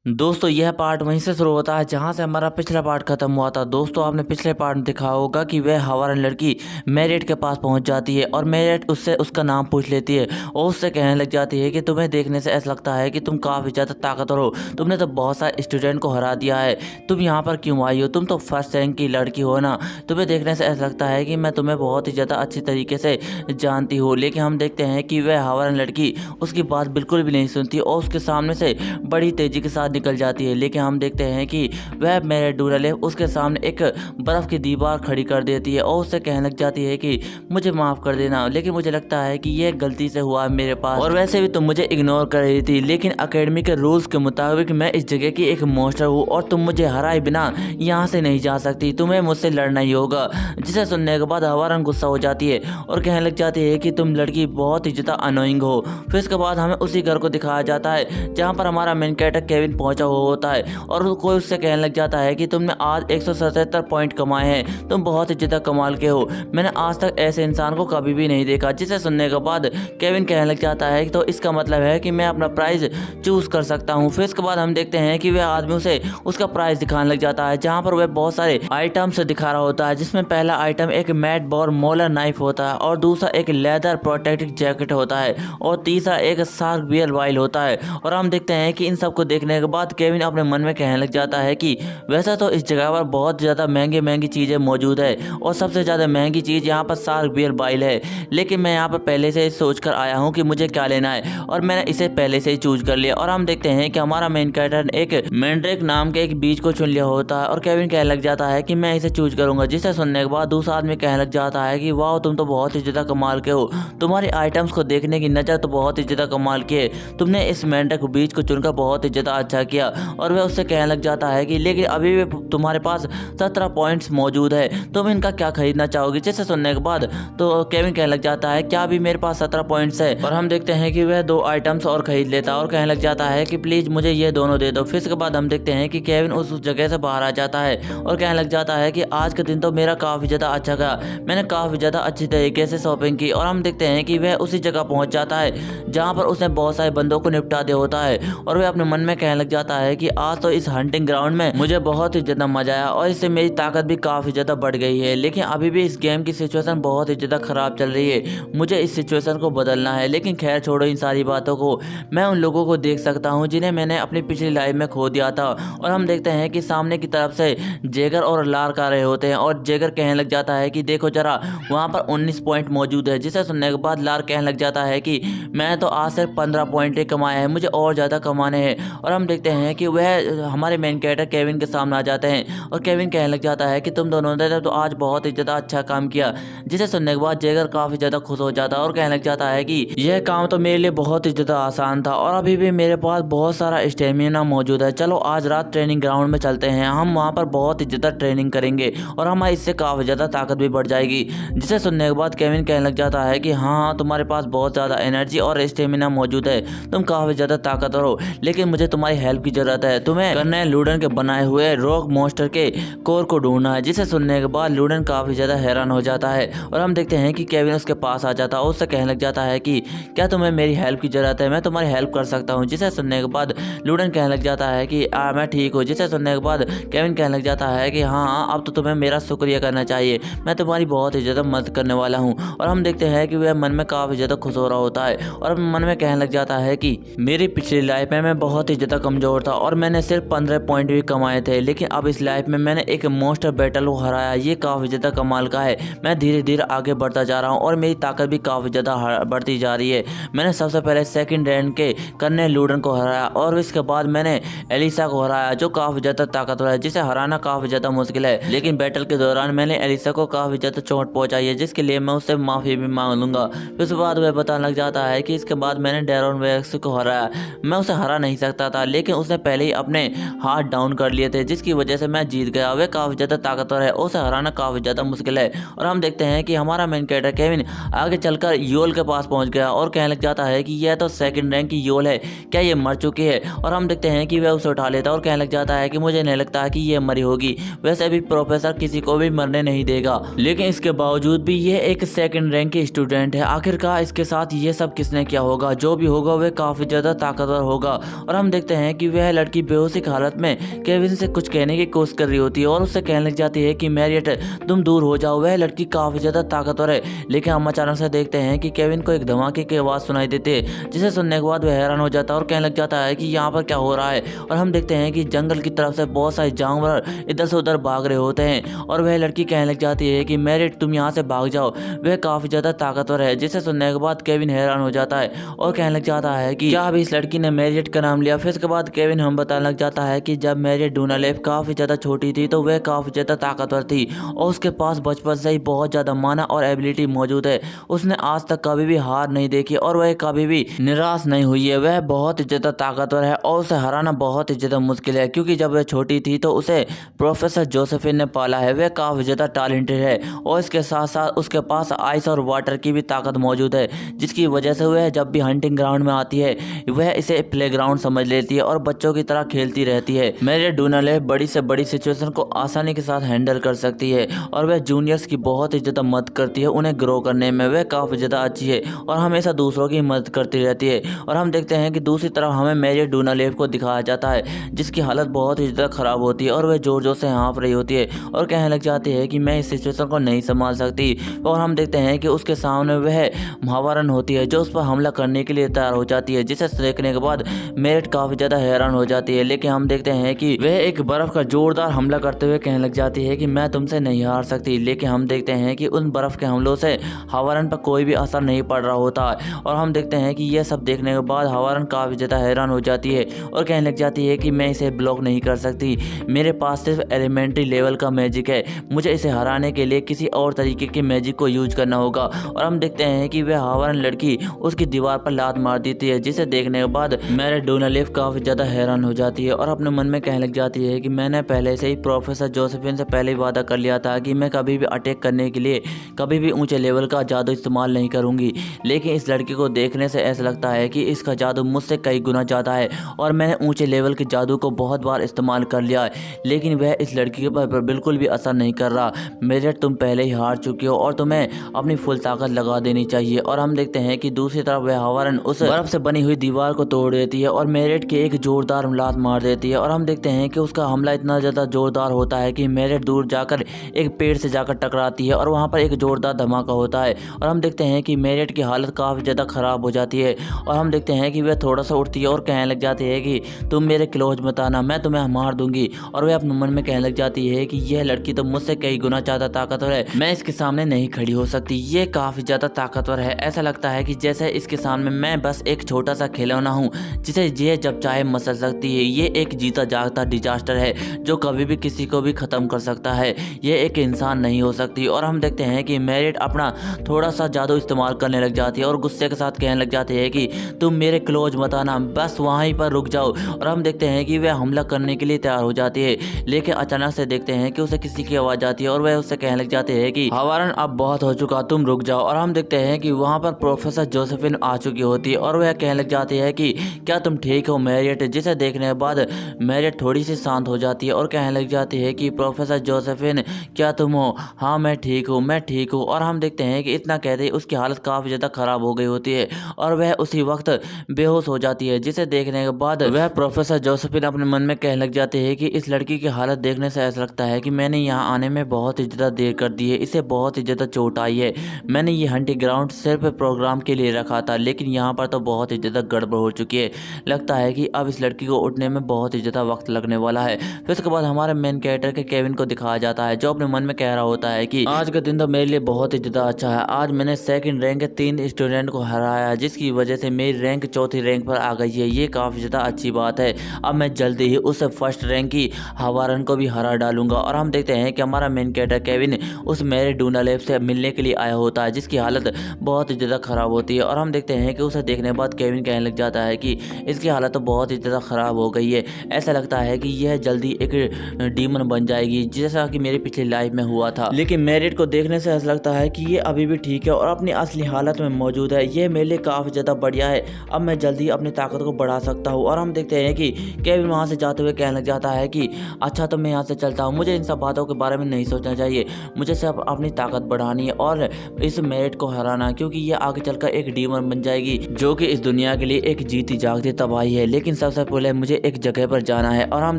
दोस्तों यह पार्ट वहीं से शुरू होता है जहां से हमारा पिछला पार्ट खत्म हुआ था। दोस्तों आपने पिछले पार्ट में देखा होगा कि वह हवारन लड़की मैरियट के पास पहुंच जाती है और मैरियट उससे उसका नाम पूछ लेती है और उससे कहने लग जाती है कि तुम्हें देखने से ऐसा लगता है कि तुम काफ़ी ज़्यादा ताकतवर हो, तुमने तो बहुत सारे स्टूडेंट को हरा दिया है, तुम यहाँ पर क्यों आई हो, तुम तो फर्स्ट रैंक की लड़की हो ना, तुम्हें देखने से ऐसा लगता है कि मैं तुम्हें बहुत ही ज़्यादा अच्छी तरीके से जानती हूँ। लेकिन हम देखते हैं कि वह हवारन लड़की उसकी बात बिल्कुल भी नहीं सुनती और उसके सामने से बड़ी तेज़ी के साथ निकल जाती है। लेकिन हम देखते हैं कि वह मेरे डूरल उसके सामने एक बर्फ़ की दीवार खड़ी कर देती है और उससे कहने लग जाती है कि मुझे माफ़ कर देना, लेकिन मुझे लगता है कि यह गलती से हुआ है मेरे पास, और वैसे भी तुम मुझे इग्नोर कर रही थी, लेकिन अकेडमी के रूल्स के मुताबिक मैं इस जगह की एक मॉन्स्टर हूँ और तुम मुझे हराए बिना यहाँ से नहीं जा सकती, तुम्हें मुझसे लड़ना ही होगा। जिसे सुनने के बाद हवारन गुस्सा हो जाती है और कहने लग जाती है कि तुम लड़की बहुत ही ज़्यादा अनोइंग हो। फिर इसके बाद हमें उसी घर को दिखाया जाता है जहाँ पर हमारा मेन कैरेक्टर केविन पहुंचा हुआ होता है और कोई उससे कहने लग जाता है कि तुमने आज 177 पॉइंट कमाए हैं, तुम बहुत ही ज़्यादा कमाल के हो, मैंने आज तक ऐसे इंसान को कभी भी नहीं देखा। जिसे सुनने के बाद केविन कहने लग जाता है कि तो इसका मतलब है कि मैं अपना प्राइज़ चूज़ कर सकता हूँ। फिर इसके बाद हम देखते हैं कि वह आदमी उसे उसका प्राइस दिखाने लग जाता है जहाँ पर वह बहुत सारे आइटम्स दिखा रहा होता है, जिसमें पहला आइटम एक मैट बोर मोलर नाइफ होता है और दूसरा एक लेदर प्रोटेक्टिव जैकेट होता है और तीसरा एक शार्क बियर वाइल होता है। और हम देखते हैं कि इन सबको देखने के बाद केविन अपने मन में कहने लग जाता है कि वैसे तो इस जगह पर बहुत ज़्यादा महंगी महंगी चीज़ें मौजूद है और सबसे ज़्यादा महंगी चीज़ यहाँ पर शार्क बियर वाइल है, लेकिन मैं यहाँ पर पहले से ही सोच कर आया हूँ कि मुझे क्या लेना है और मैंने इसे पहले से ही चूज कर लिया। और हम देखते हैं कि हमारा मेन कैरेक्टर एक मैंड्रेक नाम के एक बीज को चुन लिया होता है और केविन कहने लग जाता है कि मैं इसे चूज करूंगा। जिसे सुनने के बाद दूसरा आदमी कहने लग जाता है कि वाह तुम तो बहुत ही ज़्यादा कमाल के हो, तुम्हारी आइटम्स को देखने की नज़र तो बहुत ही ज़्यादा कमाल की है, तुमने इस मैंड्रेक बीज को चुनकर बहुत ही ज़्यादा अच्छा किया। और वह उससे कहने लग जाता है कि लेकिन अभी भी तुम्हारे पास 17 पॉइंट्स मौजूद है, तुम इनका क्या खरीदना चाहोगी। जिसे सुनने के बाद तो केविन कहने लग जाता है क्या अभी मेरे पास 17 पॉइंट्स है, और हम देखते हैं कि वह 2 आइटम्स और खरीद लेता है और कहने लग जाता है कि प्लीज मुझे ये दोनों दे दो। फिर इसके बाद हम देखते हैं कि केविन उस जगह से बाहर आ जाता है और कहने लग जाता है कि आज के दिन तो मेरा काफ़ी ज़्यादा अच्छा गया, मैंने काफ़ी ज़्यादा अच्छी तरीके से शॉपिंग की। और हम देखते हैं कि वह उसी जगह पहुंच जाता है जहां पर उसने बहुत सारे बंदों को निपटा दिया होता है और वह अपने मन में कहने लग जाता है कि आज तो इस हंटिंग ग्राउंड में मुझे बहुत ही ज़्यादा मजा आया और इससे मेरी ताकत भी काफ़ी ज़्यादा बढ़ गई है, लेकिन अभी भी इस गेम की सिचुएशन बहुत ही ज़्यादा ख़राब चल रही है, मुझे इस सिचुएशन को बदलना है। लेकिन खैर छोड़ो इन सारी बातों को, मैं उन लोगों को देख सकता हूँ जिन्हें मैंने अपनी पिछली लाइफ में खो दिया था। और हम देखते हैं कि सामने की तरफ से जेगर और लार्क आ रहे होते हैं और जेगर कहने लग जाता है कि देखो जरा वहाँ पर 19 पॉइंट मौजूद है। जिसे सुनने के बाद लार्क कहने लग जाता है कि मैं तो आज सिर्फ 15 पॉइंट ही कमाए हैं, मुझे और ज़्यादा कमाने हैं। और हम देखते हैं कि वह हमारे मेन कैरेक्टर केविन के सामने आ जाते हैं और केविन कहने लग जाता है कि तुम दोनों ने तो आज बहुत ही ज़्यादा अच्छा काम किया। जिसे सुनने के बाद जेगर काफ़ी ज़्यादा खुश हो जाता है और कहने लग जाता है कि यह काम तो मेरे लिए बहुत ही ज़्यादा आसान था और अभी भी मेरे पास बहुत सारा स्टेमिना मौजूद है, चलो आज रात ट्रेनिंग ग्राउंड में चलते हैं, हम वहाँ पर बहुत ही ज़्यादा ट्रेनिंग करेंगे और हमारी इससे काफ़ी ज़्यादा ताकत भी बढ़ जाएगी। जिसे सुनने के बाद केविन कहने लग जाता है कि हाँ तुम्हारे पास बहुत ज़्यादा एनर्जी और स्टेमिना मौजूद है, तुम काफ़ी ज़्यादा ताकतवर हो, लेकिन मुझे तुम्हारी हेल्प की ज़रूरत है, तुम्हें कर्नल लूडन के बनाए हुए रॉक मॉन्स्टर के कोर को ढूंढना है। जिसे सुनने के बाद लूडन काफ़ी ज़्यादा हैरान हो जाता है और हम देखते हैं कि केविन उसके पास आ जाता है और उससे कहने लग जाता है कि क्या तुम्हें मेरी हेल्प की ज़रूरत है, मैं तुम्हारी हेल्प कर सकता हूँ। जिसे सुनने के बाद लूडन कहने लग जाता है कि मैं ठीक हूँ। जिसे सुनने के बाद केविन कहने लग जाता है कि हाँ अब तो तुम्हें मेरा शुक्रिया करना चाहिए, मैं तुम्हारी बहुत ही ज़्यादा मदद करने वाला हूँ। और हम देखते हैं कि वह मन में काफ़ी ज़्यादा खुश हो रहा होता है और मन में कहने लग जाता है कि मेरी पिछली लाइफ में मैं बहुत ही ज़्यादा कमज़ोर था और मैंने सिर्फ 15 पॉइंट भी कमाए थे, लेकिन अब इस लाइफ में मैंने एक मॉन्स्टर बैटल को हराया, ये काफ़ी ज़्यादा कमाल का है, मैं धीरे धीरे आगे बढ़ता जा रहा हूँ और मेरी ताकत भी काफ़ी ज़्यादा बढ़ती जा रही है। मैंने सबसे पहले सेकंड रैंक के कर्नल लूडन को हराया और इसके बाद मैंने एलिसा को हराया जो काफ़ी ज़्यादा ताकतवर है, जिसे हराना काफ़ी ज़्यादा मुश्किल है, लेकिन बैटल के दौरान मैंने एलिसा को काफ़ी ज़्यादा चोट पहुँचाई है, जिसके लिए मैं उससे माफ़ी भी मांग लूँगा। उसके बाद वह बताने लग जाता है कि इसके बाद मैंने डेरोन वेक्स को हराया, मैं उसे हरा नहीं सकता था, लेकिन उसने पहले ही अपने हाथ डाउन कर लिए थे, जिसकी वजह से मैं जीत गया। वह काफ़ी ज़्यादा ताकतवर है, उसे हराना काफ़ी ज़्यादा मुश्किल है। और हम देखते हैं कि हमारा मेन कैरेक्टर केविन आगे चलकर योल के पास पहुंच गया और कहने लग जाता है कि यह तो सेकंड रैंक की योल है, क्या ये मर चुकी है। और हम देखते हैं कि वह उसे उठा लेता है और कहने लग जाता है कि मुझे नहीं लगता कि यह मरी होगी, वैसे भी प्रोफेसर किसी को भी मरने नहीं देगा, लेकिन इसके बावजूद भी यह एक सेकंड रैंक की स्टूडेंट है, आखिरकार इसके साथ ये सब किसने किया होगा, जो भी होगा वह काफ़ी ज़्यादा ताकतवर होगा। और हम देखते हैं हैं कि वह लड़की बेहोशी की हालत में केविन से कुछ कहने की कोशिश कर रही होती है और उससे कहने लग जाती है कि मैरियट तुम दूर हो जाओ। वह लड़की काफी ज्यादा ताकतवर है, लेकिन हम अचानक से देखते हैं कि केविन को एक धमाके की आवाज सुनाई देती है, जिसे सुनने के बाद वह हैरान हो जाता है और कहने लग जाता है कि यहाँ पर क्या हो रहा है। और हम देखते हैं कि जंगल की तरफ से बहुत सारे जानवर इधर से उधर भाग रहे होते हैं और वह लड़की कहने लग जाती है कि मैरिट तुम यहाँ से भाग जाओ, वह काफी ज्यादा ताकतवर है। जिसे सुनने के बाद केविन हैरान हो जाता है और कहने लग जाता है कि क्या अभी इस लड़की ने मैरियट का नाम लिया। फिर इसके बाद केविन हम बताने लग जाता है कि जब मैरियट डोनालेव काफी ज्यादा छोटी थी तो वह काफी ज्यादा ताकतवर थी और उसके पास बचपन से ही बहुत ज्यादा माना और एबिलिटी मौजूद है। उसने आज तक कभी भी हार नहीं देखी और वह कभी भी निराश नहीं हुई है। वह बहुत ही ज्यादा ताकतवर है और उसे हराना बहुत ही ज्यादा मुश्किल है, क्योंकि जब वह छोटी थी तो उसे प्रोफेसर जोसेफिन ने पाला है। वह काफी ज्यादा टैलेंटेड है और इसके साथ साथ उसके पास आइस और वाटर की भी ताकत मौजूद है, जिसकी वजह से वह जब भी हंटिंग ग्राउंड में आती है वह इसे प्लेग्राउंड समझ लेती है और बच्चों की तरह खेलती रहती है। मैरियट डोनालेव बड़ी से बड़ी सिचुएशन को आसानी के साथ हैंडल कर सकती है और वह जूनियर्स की बहुत ही ज्यादा मदद करती है। उन्हें ग्रो करने में वह काफी ज्यादा अच्छी है और हमेशा दूसरों की मदद करती रहती है। और हम देखते हैं कि दूसरी तरफ हमें मैरियट डोनालेव को दिखाया जाता है, जिसकी हालत बहुत ही ज्यादा खराब होती है और वह जोर जोर से हाँफ रही होती है और कहने लग जाती है कि मैं इस सिचुएशन को नहीं संभाल सकती। और हम देखते हैं कि उसके सामने वह महावरण होती है जो उस पर हमला करने के लिए तैयार हो जाती है, जिसे देखने के बाद मैरियट काफी ज्यादा हैरान हो जाती है। लेकिन हम देखते हैं कि वह एक बर्फ का जोरदार हमला करते हुए कहने लग जाती है कि मैं तुमसे नहीं हार सकती। लेकिन हम देखते हैं कि उन बर्फ के हमलों से हवारन पर कोई भी असर नहीं पड़ रहा होता है और हम देखते हैं कि यह सब देखने के बाद हवारन काफी ज्यादा हैरान हो जाती है और कहने लग जाती है कि मैं इसे ब्लॉक नहीं कर सकती। मेरे पास सिर्फ एलिमेंट्री लेवल का मैजिक है, मुझे इसे हराने के लिए किसी और तरीके के मैजिक को यूज करना होगा। और हम देखते हैं कि वह हवारन लड़की उसकी दीवार पर लात मार देती है, जिसे देखने के बाद मैरियट डोनालेव काफी ज्यादा हैरान हो जाती है और अपने मन में कहने लग जाती है कि मैंने पहले से ही प्रोफेसर जोसेफिन से पहले ही वादा कर लिया था कि मैं कभी भी अटैक करने के लिए कभी भी ऊंचे लेवल का जादू इस्तेमाल नहीं करूंगी। लेकिन इस लड़की को देखने से ऐसा लगता है कि इसका जादू मुझसे कई गुना ज़्यादा है और मैंने ऊंचे लेवल के जादू को बहुत बार इस्तेमाल कर लिया है, लेकिन वह इस लड़की पर बिल्कुल भी असर नहीं कर रहा। मैरियट तुम पहले ही हार चुकी हो और तुम्हें अपनी फुल ताकत लगा देनी चाहिए। और हम देखते हैं कि दूसरी तरफ वह हवारन उस बर्फ से बनी हुई दीवार को तोड़ देती है और मैरियट की एक जोरदार लात मार देती है और हम देखते हैं कि उसका हमला इतना ज़्यादा जोरदार होता है कि मैरियट दूर जाकर एक पेड़ से जाकर टकराती है और वहाँ पर एक जोरदार धमाका होता है और हम देखते हैं कि मैरियट की हालत काफ़ी ज़्यादा ख़राब हो जाती है और हम देखते हैं कि वह थोड़ा सा उठती है और कहने लग जाती है कि तुम मेरे क्लोज मत आना, मैं तुम्हें मार दूंगी। और वह अपने मन में कहने लग जाती है कि यह लड़की तो मुझसे कई गुना ज़्यादा ताकतवर है, मैं इसके सामने नहीं खड़ी हो सकती, ये काफ़ी ज़्यादा ताकतवर है। ऐसा लगता है कि जैसे इसके सामने मैं बस एक छोटा सा खिलौना हूँ जिसे ये जब चाहे मसल सकती है। ये एक जीता जागता डिजास्टर है जो कभी भी किसी को भी ख़त्म कर सकता है, ये एक इंसान नहीं हो सकती। और हम देखते हैं कि मैरियट अपना थोड़ा सा जादू इस्तेमाल करने लग जाती है और गुस्से के साथ कहने लग जाती है कि तुम मेरे क्लोज मत आना, बस वहीं पर रुक जाओ। और हम देखते हैं कि वह हमला करने के लिए तैयार हो जाती है, लेकिन अचानक से देखते हैं कि उसे किसी की आवाज़ आती है और वह उससे कहने लग जाती है कि हवारन अब बहुत हो चुका, तुम रुक जाओ। और हम देखते हैं कि वहाँ पर प्रोफेसर जोसेफिन आ चुकी होती है और वह कहने लग जाती है कि क्या तुम ठीक हो मैरियट, जिसे देखने के बाद मैरियट थोड़ी सी शांत हो जाती है और कहने लग जाती है कि प्रोफेसर जोसेफिन क्या तुम हो? हाँ मैं ठीक हूँ, मैं ठीक हूँ। और हम देखते हैं कि इतना कहते ही उसकी हालत काफ़ी ज़्यादा ख़राब हो गई होती है और वह उसी वक्त बेहोश हो जाती है, जिसे देखने के बाद वह प्रोफेसर जोसेफिन अपने मन में कहने लग जाती है कि इस लड़की की हालत देखने से ऐसा लगता है कि मैंने यहाँ आने में बहुत ही ज़्यादा देर कर दी है, इसे बहुत ही ज़्यादा चोट आई है। मैंने ये हंटिंग ग्राउंड सिर्फ प्रोग्राम के लिए रखा था, लेकिन यहाँ पर तो बहुत ही ज़्यादा गड़बड़ हो चुकी है। लगता है कि अब इस लड़की को उठने में बहुत ही ज़्यादा वक्त लगने वाला है। फिर उसके बाद हमारे मेन कैरेक्टर के केविन को दिखाया जाता है, जो अपने मन में कह रहा होता है कि आज का दिन तो मेरे लिए बहुत ही ज़्यादा अच्छा है। आज मैंने सेकंड रैंक के 3 स्टूडेंट को हराया, जिसकी वजह से मेरी रैंक चौथी रैंक पर आ गई है। ये काफ़ी ज़्यादा अच्छी बात है। अब मैं जल्दी ही उस फर्स्ट रैंक की हवारन को भी हरा डालूंगा। और हम देखते हैं कि हमारा मेन कैरेक्टर केविन उस मैरियट डोनालेव से मिलने के लिए आया होता है, जिसकी हालत बहुत ही ज़्यादा ख़राब होती है। और हम देखते हैं कि उसे देखने के बाद केविन कहने लग जाता है कि इसकी हालत तो बहुत ही ज़्यादा ख़राब हो गई है, ऐसा लगता है कि यह जल्दी एक डीमन बन जाएगी, जैसा कि मेरी पिछली लाइफ में हुआ था। लेकिन मैरियट को देखने से ऐसा लगता है कि ये अभी भी ठीक है और अपनी असली हालत में मौजूद है। ये मेरे लिए काफ़ी ज़्यादा बढ़िया है, अब मैं जल्दी अपनी ताकत को बढ़ा सकता हूँ। और हम देखते हैं कि केविन वहाँ से जाते हुए कहने लग जाता है कि अच्छा तो मैं यहाँ से चलता हूँ, मुझे इन सब बातों के बारे में नहीं सोचना चाहिए, मुझे सिर्फ अपनी ताकत बढ़ानी है और इस मैरियट को हराना, क्योंकि ये आगे चलकर एक डीमन बन जाएगी जो कि इस दुनिया के लिए एक जीती जागती तबाही है। लेकिन सबसे पहले मुझे एक जगह पर जाना है। और हम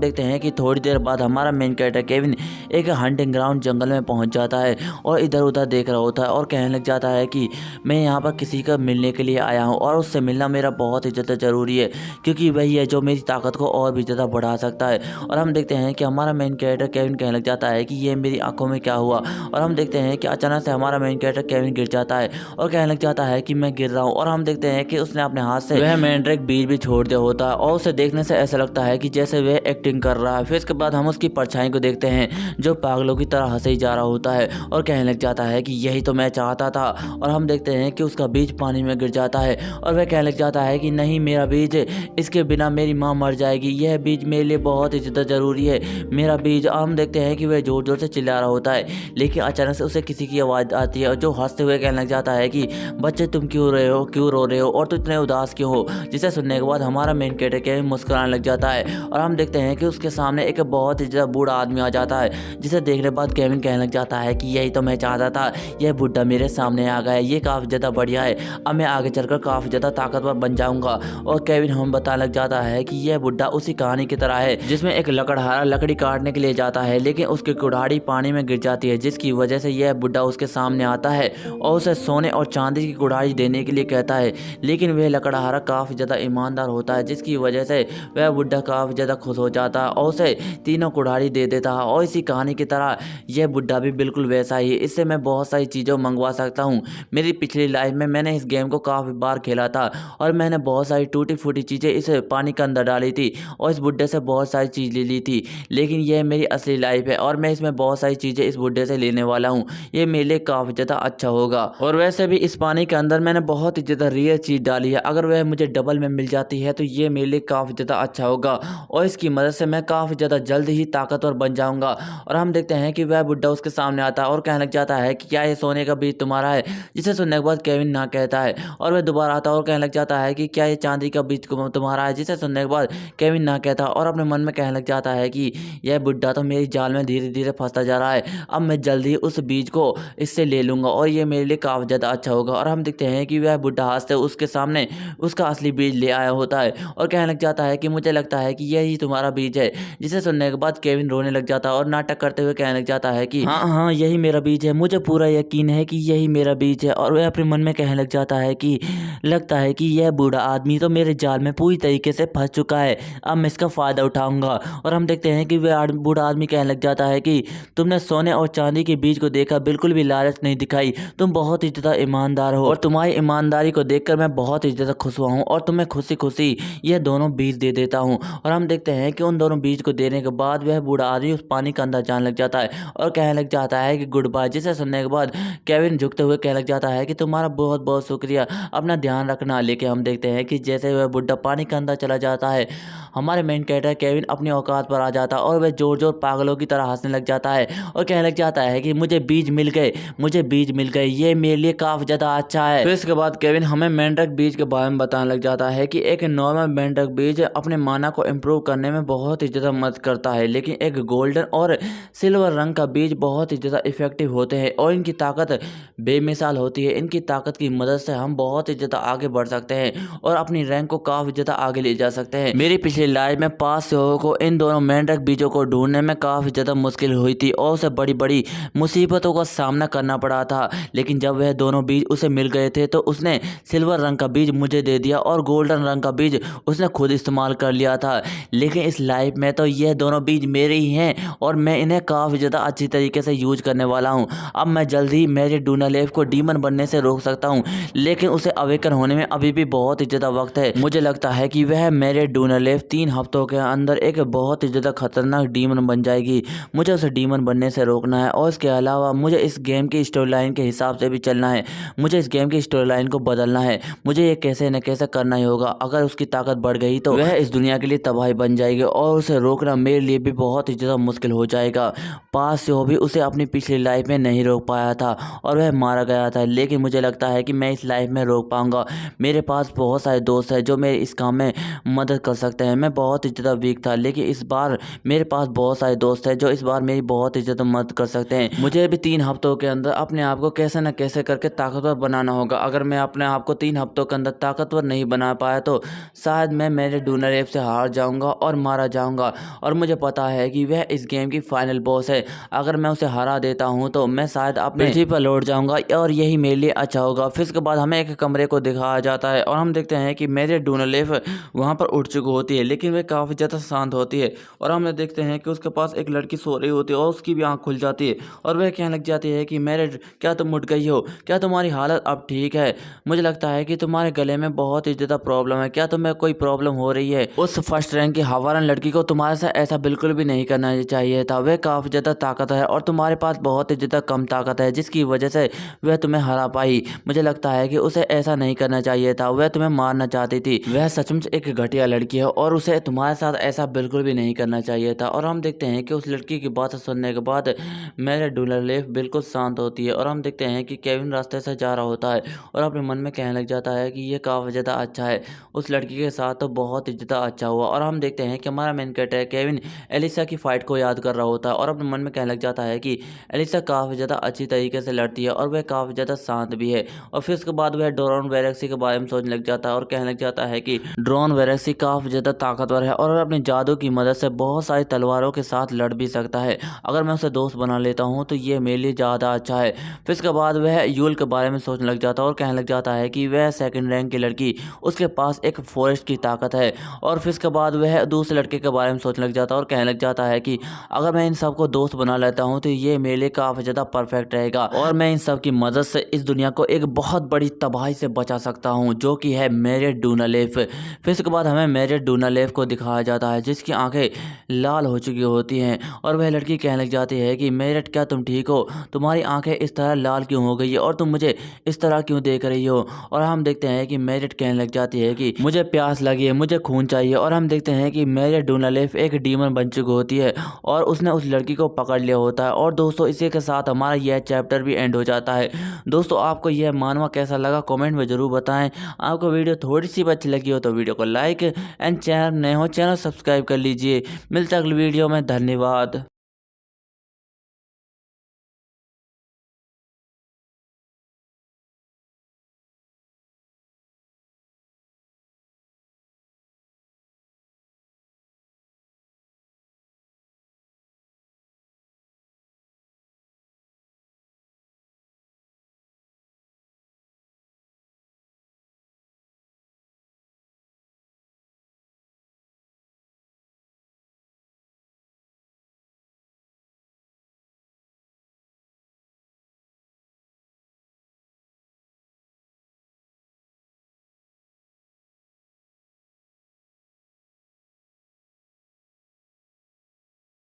देखते हैं कि थोड़ी देर बाद हमारा मेन कैरेक्टर केविन एक हंटिंग ग्राउंड जंगल में पहुंच जाता है और इधर उधर देख रहा होता है और कहने लग जाता है कि मैं यहाँ पर किसी का मिलने के लिए आया हूँ और उससे मिलना मेरा बहुत ही ज़्यादा ज़रूरी है, क्योंकि वही है जो मेरी ताकत को और भी ज़्यादा बढ़ा सकता है। और हम देखते हैं कि हमारा मेन कैरेक्टर केविन कहने लग जाता है कि ये मेरी आंखों में क्या हुआ। और हम देखते हैं कि अचानक से हमारा मेन कैरेक्टर केविन गिर जाता है और कहने लग जाता है कि मैं गिर रहा हूँ। और हम देखते हैं कि उसने अपने हाथ से वह मैंड्रेक बीज भी छोड़ दिया होता है और उसे देखने से ऐसा लगता है कि जैसे वह एक्टिंग कर रहा है। फिर इसके बाद हम उसकी परछाई को देखते हैं जो पागलों की तरह हंसे ही जा रहा होता है और कहने लग जाता है कि यही तो मैं चाहता था। और हम देखते हैं कि उसका बीज पानी में गिर जाता है और वह कहने लग जाता है कि नहीं, मेरा बीज, इसके बिना मेरी माँ मर जाएगी, यह बीज मेरे लिए बहुत ही ज़्यादा ज़रूरी है, मेरा बीज। और हम देखते हैं कि वह जोर जोर से चिल्ला रहा होता है, लेकिन अचानक से उसे किसी की आवाज़ आती है और जो हंसते हुए कहने लग जाता है कि बच्चे तुम क्यों रहे हो, क्यों रो रहे हो और तुम इतने उदास क्यों हो। जिसे सुनने के बाद हमारा मेन कैरेक्टर केविन मुस्कुराने लग जाता है और हम देखते हैं कि उसके सामने एक बहुत ही ज़्यादा बूढ़ा आदमी आ जाता है, जिसे देखने के बाद केविन कहने लग जाता है कि यही तो मैं चाहता था, यह बुढ़ा मेरे सामने आ गया है, ये काफ़ी ज़्यादा बढ़िया है, अब मैं आगे चलकर काफ़ी ज़्यादा ताकतवर बन जाऊंगा। और केविन हम बताने लग जाता है कि यह बुढ़ा उसी कहानी की तरह है जिसमें एक लकड़हारा लकड़ी काटने के लिए जाता है, लेकिन उसकी कुल्हाड़ी पानी में गिर जाती है, जिसकी वजह से यह बुढ़ा उसके सामने आता है और उसे सोने और चांदी की कुल्हाड़ी देने के लिए कहता है। लेकिन वह लकड़हारा काफ़ी ज़्यादा ईमानदार होता है, जिसकी वजह से वह बुढ़ा काफ़ी ज़्यादा खुश हो जाता है और उसे तीनों कुल्हाड़ी दे देता है। और इसी कहानी की तरह यह बुढ़ा भी बिल्कुल वैसा ही है, इससे मैं बहुत सारी चीज़ें मंगवा सकता हूँ। मेरी पिछली लाइफ में मैंने इस गेम को काफ़ी बार खेला था और मैंने बहुत सारी टूटी फूटी चीज़ें इस पानी के अंदर डाली थी और इस बुढ़े से बहुत सारी चीज़ ले ली थी, लेकिन यह मेरी असली लाइफ है और मैं इसमें बहुत सारी चीज़ें इस बुढ़े से लेने वाला हूँ, ये मेरे लिए काफ़ी ज़्यादा अच्छा होगा। और वैसे भी इस पानी के अंदर मैंने बहुत ही ज़्यादा रेयर चीज़ डाली है, अगर वह मुझे डबल में मिल जाती है तो ये मेरे लिए काफ़ी ज़्यादा अच्छा होगा और इसकी मदद से मैं काफ़ी ज़्यादा जल्द ही ताकतवर बन जाऊँगा। और हम देखते हैं कि वह बुढ़ा उसके सामने आता है और कहने लग जाता है कि क्या ये सोने का बीज तुम्हारा है। जिसे सुनने के बाद केविन ना कहता है और वह दोबारा आता है और कहने लग जाता है कि क्या ये चांदी का बीज तुम्हारा है। जिसे सुनने के बाद केविन ना कहता और अपने मन में कहने लग जाता है कि यह बुढ़ा तो मेरी जाल में धीरे धीरे फंसता जा रहा है, अब मैं जल्द ही उस बीज को इससे ले लूँगा और ये मेरे लिए काफ़ी ज़्यादा अच्छा होगा। और हम देखते हैं कि वह बुढ़ा हंसते उसके सामने उसका असली बीज ले आया होता है और कहने लग जाता है कि मुझे लगता है कि यही तुम्हारा बीज है। जिसे सुनने के बाद केविन रोने लग जाता है और नाटक करते हुए कहने लग जाता है कि हाँ हाँ, यही मेरा बीज है, मुझे पूरा यकीन है कि यही मेरा बीज है। और वह अपने मन में कहने लग जाता है कि लगता है कि यह बूढ़ा आदमी तो मेरे जाल में पूरी तरीके से फंस चुका है, अब मैं इसका फ़ायदा उठाऊंगा। और हम देखते हैं कि वह बूढ़ा आदमी कहने लग जाता है कि तुमने सोने और चांदी के बीज को देखा, बिल्कुल भी लालच नहीं दिखाई, तुम बहुत ही ज़्यादा ईमानदार हो और तुम्हारी ईमानदारी को देखकर मैं बहुत ही ज़्यादा खुश हुआ हूँ और तुम्हें खुशी खुशी यह दोनों बीज दे देता हूँ। और हम देखते हैं कि उन दोनों बीज को देने के बाद वह बूढ़ा आदमी उस पानी के अंदर जाने लग जाता है और कहने लग जाता है कि गुड बाय। जिसे सुनने के बाद केविन झुकते हुए कहने लग जाता है कि तुम्हारा बहुत बहुत शुक्रिया, अपना ध्यान रखना। लेकिन हम देखते हैं कि जैसे वह बुढ़ा पानी के अंदर चला जाता है, हमारे मेन कैरेक्टर केविन अपनी औकात पर आ जाता है और वह जोर जोर पागलों की तरह हंसने लग जाता है और कहने लग जाता है कि मुझे बीज मिल गए, मुझे बीज मिल गए, ये मेरे लिए काफ़ी ज़्यादा अच्छा है। फिर इसके बाद केविन हमें मैंड्रेक बीज के बारे में बताने लग जाता है कि एक नॉर्मल मैंड्रेक बीज अपने माना को इम्प्रूव करने में बहुत ही ज़्यादा मदद करता है, लेकिन एक गोल्डन और सिल्वर रंग का बीज बहुत ही ज़्यादा इफेक्टिव होते हैं और इनकी ताकत बेमिसाल होती है। इनकी ताकत की मदद से हम बहुत ही ज़्यादा आगे बढ़ सकते हैं और अपनी रैंक को काफ़ी ज़्यादा आगे ले जा सकते हैं। मेरी पिछली लाइफ में 5 सेवकों को इन दोनों मैंड्रेक बीजों को ढूंढने में काफ़ी ज़्यादा मुश्किल हुई थी और उसे बड़ी बड़ी मुसीबतों का सामना करना पड़ा था, लेकिन जब वह दोनों बीज उसे मिल गए थे तो उसने सिल्वर रंग का बीज मुझे दे दिया और गोल्डन रंग का बीज उसने खुद इस्तेमाल कर लिया था। लेकिन इस लाइफ में तो यह दोनों बीज मेरे ही हैं और मैं इन्हें काफ़ी ज़्यादा अच्छी तरीके से यूज करने वाला हूँ। अब मैं जल्द ही मेरे डूनालेफ को डीमन बनने से रोक सकता हूँ, लेकिन उसे अवेकन होने में अभी भी बहुत ही ज़्यादा वक्त है। मुझे लगता है कि वह मेरे डूनालेफ 3 हफ्तों के अंदर एक बहुत ही ज़्यादा खतरनाक डीमन बन जाएगी। मुझे उसे डीमन बनने से रोकना है और इसके अलावा मुझे इस गेम की स्टोरी लाइन के हिसाब से भी चलना है। मुझे इस गेम की स्टोरी लाइन को बदलना है, मुझे ये कैसे न कैसे करना ही होगा। अगर उसकी ताकत बढ़ गई तो वह इस दुनिया के लिए तबाही बन जाएगी और उसे रोकना मेरे लिए भी बहुत ही ज़्यादा मुश्किल हो जाएगा। पास से हो भी उसे अपनी पिछली लाइफ में नहीं रोक पाया था और वह मारा गया था, लेकिन मुझे लगता है कि मैं इस लाइफ में रोक पाऊंगा। मेरे पास बहुत सारे दोस्त हैं जो मेरे इस काम में मदद कर सकते हैं। मैं बहुत ही ज़्यादा वीक था, लेकिन इस बार मेरे पास बहुत सारे दोस्त हैं जो इस बार मेरी बहुत ही ज़्यादा मदद कर सकते हैं। मुझे भी 3 हफ्तों के अंदर अपने आप को कैसे न कैसे करके ताकतवर बनाना होगा। अगर मैं अपने आप को 3 हफ्तों के अंदर ताकतवर नहीं बना पाया तो शायद मैं मेरे डूनालेफ से हार जाऊंगा और मारा जाऊंगा और मुझे पता है कि वह इस गेम की फाइनल बॉस है। अगर मैं उसे हरा देता हूं तो मैं शायद अपने पृथ्वी पर लौट जाऊंगा और यही मेरे लिए अच्छा होगा। फिर इसके बाद हमें एक कमरे को दिखाया जाता है और हम देखते हैं कि मेरे डूनालेफ वहां पर उठ चुकी होती है, लेकिन वह काफ़ी ज़्यादा शांत होती है और हम देखते हैं कि उसके पास एक लड़की सो रही होती है और उसकी भी आँख खुल जाती है और वह कहने लग जाती है कि मेरे क्या तुम उठ गई हो, क्या तुम्हारी हालत अब ठीक है? मुझे लगता है कि तुम्हारे गले में बहुत ही ज़्यादा प्रॉब्लम है, क्या तुम्हें कोई प्रॉब्लम हो रही है? उस फर्स्ट रैंक की हवारन लड़की को तुम्हारे साथ ऐसा बिल्कुल भी नहीं करना चाहिए था। वह काफ़ी ज़्यादा ताकत है और तुम्हारे पास बहुत ही ज़्यादा कम ताकत है, जिसकी वजह से वह तुम्हें हरा पाई। मुझे लगता है कि उसे ऐसा नहीं करना चाहिए था, वह तुम्हें मारना चाहती थी। वह सचमुच एक घटिया लड़की है और उसे तुम्हारे साथ ऐसा बिल्कुल भी नहीं करना चाहिए था। और हम देखते हैं कि उस लड़की की बात सुनने के बाद मेरे डूनालेफ बिल्कुल शांत होती है और हम देखते हैं कि केविन रास्ते से जा रहा होता है और अपने मन में कहने लग जाता है कि ये काफ़ी ज़्यादा अच्छा है, उस लड़की के साथ तो बहुत ही ज़्यादा अच्छा हुआ। और हम देखते हैं कि हमारा मेन कैरेक्टर केविन एलिसा की फाइट को याद कर रहा होता है और अपने मन में कहने लग जाता है कि एलिसा काफ़ी ज़्यादा अच्छी तरीके से लड़ती है और वह काफ़ी ज़्यादा शांत भी है। और फिर उसके बाद वह ड्रोन वेरेक्सी के बारे में सोचने लग जाता है और कहने लग जाता है कि ड्रोन वेरेक्सी काफ़ी ज़्यादा ताकतवर है और अपने जादू की मदद से बहुत सारी तलवारों के साथ लड़ भी सकता है। अगर मैं उसे दोस्त बना लेता हूँ तो ये मेरे लिए ज़्यादा अच्छा है। फिर इसके बाद वह यूल के बारे में सोचने लग जाता है और कहने लग जाता है कि वह सेकंड रैंक की लड़की, उसके पास एक फॉरेस्ट की ताकत है। और फिर इसके बाद वह दूसरे लड़के के बारे में सोचने लग जाता है और कहने लग जाता है कि अगर मैं इन सबको दोस्त बना लेता हूँ तो ये मेरे लिए काफ़ी ज़्यादा परफेक्ट रहेगा और मैं इन सब की मदद से इस दुनिया को एक बहुत बड़ी तबाही से बचा सकता हूँ, जो कि है मेरे डूनालेफ। फिर इसके बाद हमें मेरे डूनालेफ को दिखाया जाता है जिसकी आंखें लाल हो चुकी होती हैं और वह लड़की कहने लग जाती है कि मेरठ क्या तुम ठीक हो? तुम्हारी आंखें इस तरह लाल क्यों हो गई है और तुम मुझे इस तरह क्यों देख रही हो? और हम देखते हैं कि मेरठ कहने लग जाती है कि मुझे प्यास लगी है, मुझे खून चाहिए। और हम देखते हैं कि मेरे डूनालेफ एक डीमन बन चुकी होती है और उसने उस लड़की को पकड़ लिया होता है। और दोस्तों इसी के साथ हमारा यह चैप्टर भी एंड हो जाता है। दोस्तों आपको यह मानवा कैसा लगा कमेंट में ज़रूर बताएं। आपको वीडियो थोड़ी सी अच्छी लगी हो तो वीडियो को लाइक एंड चैनल नए हो चैनल सब्सक्राइब कर लीजिए। मिलते अगली वीडियो में, धन्यवाद।